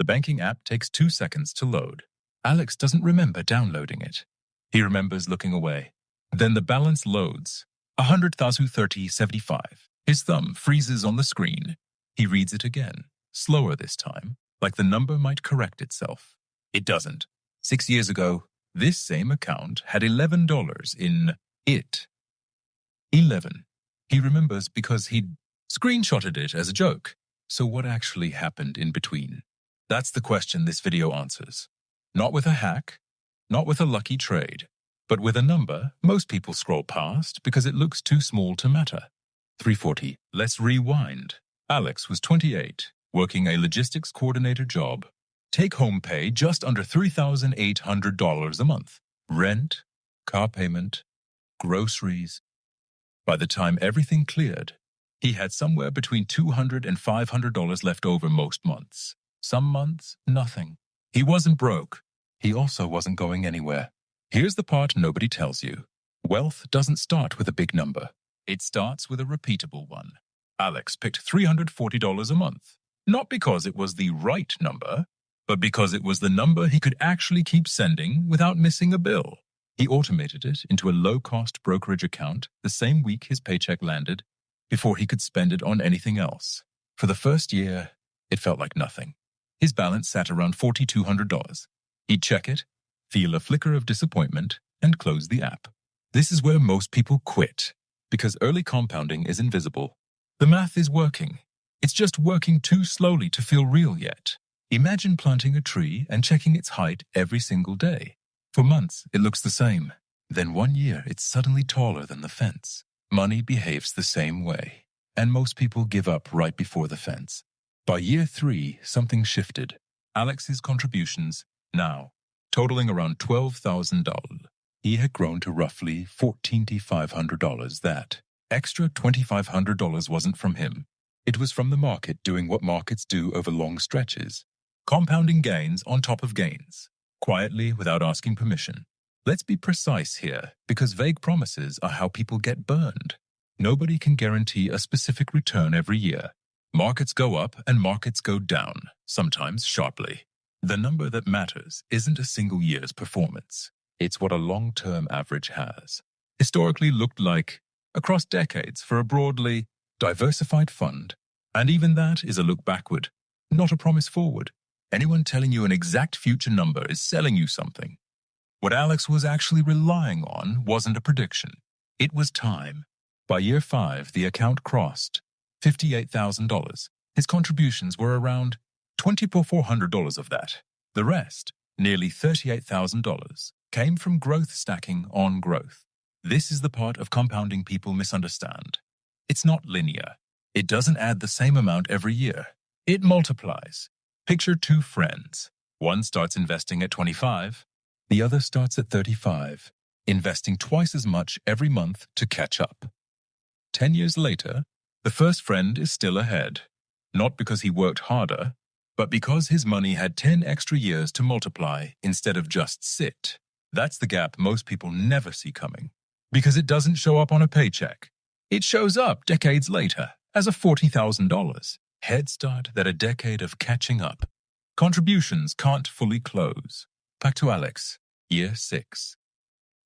The banking app takes 2 seconds to load. Alex doesn't remember downloading it. He remembers looking away. Then the balance loads. 100,030.75. His thumb freezes on the screen. He reads it again, slower this time, like the number might correct itself. It doesn't. 6 years ago, this same account had $11 in it. 11. He remembers because he'd screenshotted it as a joke. So what actually happened in between? That's the question this video answers. Not with a hack, not with a lucky trade, but with a number most people scroll past because it looks too small to matter. 340. Let's rewind. Alex was 28, working a logistics coordinator job. Take-home pay just under $3,800 a month. Rent, car payment, groceries. By the time everything cleared, he had somewhere between $200 and $500 left over most months. Some months, nothing. He wasn't broke. He also wasn't going anywhere. Here's the part nobody tells you. Wealth doesn't start with a big number. It starts with a repeatable one. Alex picked $340 a month, not because it was the right number, but because it was the number he could actually keep sending without missing a bill. He automated it into a low-cost brokerage account the same week his paycheck landed, before he could spend it on anything else. For the first year, it felt like nothing. His balance sat around $4,200. He'd check it, feel a flicker of disappointment, and close the app. This is where most people quit, because early compounding is invisible. The math is working. It's just working too slowly to feel real yet. Imagine planting a tree and checking its height every single day. For months, it looks the same. Then 1 year, it's suddenly taller than the fence. Money behaves the same way, and most people give up right before the fence. By year 3, something shifted. Alex's contributions, now, totaling around $12,000. He had grown to roughly $14,500. That extra $2,500 wasn't from him. It was from the market doing what markets do over long stretches. Compounding gains on top of gains, quietly without asking permission. Let's be precise here, because vague promises are how people get burned. Nobody can guarantee a specific return every year. Markets go up and markets go down, sometimes sharply. The number that matters isn't a single year's performance. It's what a long-term average has historically looked like across decades for a broadly diversified fund. And even that is a look backward, not a promise forward. Anyone telling you an exact future number is selling you something. What Alex was actually relying on wasn't a prediction. It was time. By year 5, the account crossed $58,000. His contributions were around $2,400 of that. The rest, nearly $38,000, came from growth stacking on growth. This is the part of compounding people misunderstand. It's not linear. It doesn't add the same amount every year. It multiplies. Picture 2 friends. One starts investing at 25, the other starts at 35, investing twice as much every month to catch up. 10 years later, the first friend is still ahead, not because he worked harder, but because his money had 10 extra years to multiply instead of just sit. That's the gap most people never see coming, because it doesn't show up on a paycheck. It shows up decades later as a $40,000 head start that a decade of catching up. Contributions can't fully close. Back to Alex, year 6.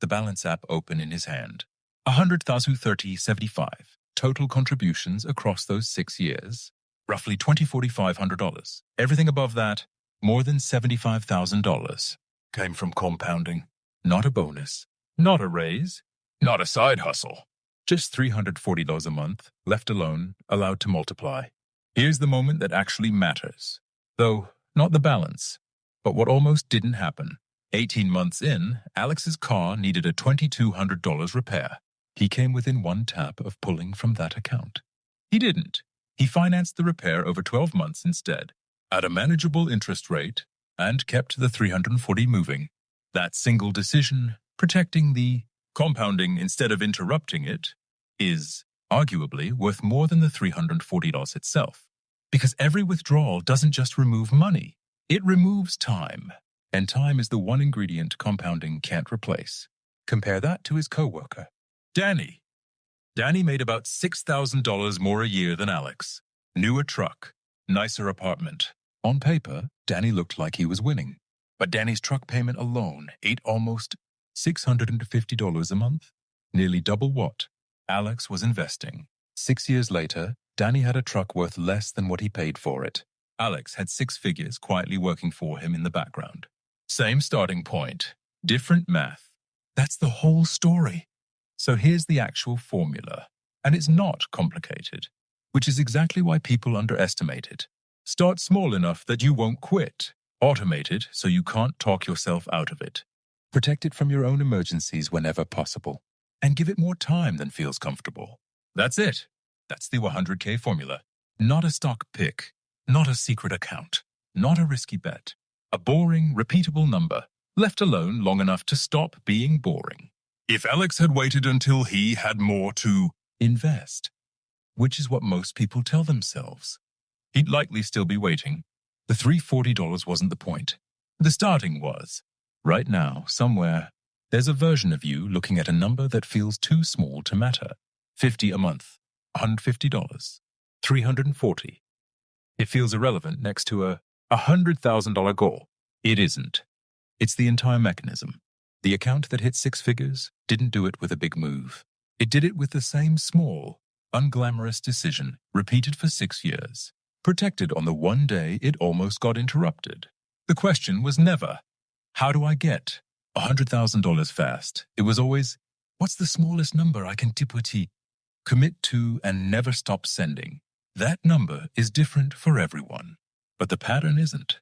The balance app open in his hand. 100,030.75. Total contributions across those 6 years, roughly $4,500. Everything above that, more than $75,000, came from compounding. Not a bonus, not a raise, not a side hustle. Just $340 a month, left alone, allowed to multiply. Here's the moment that actually matters. Though, not the balance, but what almost didn't happen. 18 months in, Alex's car needed a $2,200 repair. He came within one tap of pulling from that account. He didn't. He financed the repair over 12 months instead, at a manageable interest rate, and kept the $340 moving. That single decision, protecting the compounding instead of interrupting it, is arguably worth more than the $340 itself. Because every withdrawal doesn't just remove money, it removes time. And time is the one ingredient compounding can't replace. Compare that to his coworker, Danny. Danny made about $6,000 more a year than Alex. Newer truck, nicer apartment, On paper, Danny looked like he was winning. But Danny's truck payment alone ate almost $650 a month, nearly double what Alex was investing. 6 years later, Danny had a truck worth less than what he paid for it. Alex had 6 figures quietly working for him in the background. Same starting point, different math. That's the whole story. So here's the actual formula, and it's not complicated, which is exactly why people underestimate it. Start small enough that you won't quit. Automate it so you can't talk yourself out of it. Protect it from your own emergencies whenever possible, and give it more time than feels comfortable. That's it. That's the 100K formula. Not a stock pick, not a secret account, not a risky bet. A boring, repeatable number, left alone long enough to stop being boring. If Alex had waited until he had more to invest, which is what most people tell themselves, he'd likely still be waiting. The $340 wasn't the point. The starting was. Right now, somewhere, there's a version of you looking at a number that feels too small to matter. 50 a month, $150, 340. It feels irrelevant next to a $100,000 goal. It isn't. It's the entire mechanism. The account that hit 6 figures didn't do it with a big move. It did it with the same small, unglamorous decision repeated for 6 years, protected on the one day it almost got interrupted. The question was never, how do I get $100,000 fast? It was always, what's the smallest number I can commit to and never stop sending? That number is different for everyone, but the pattern isn't.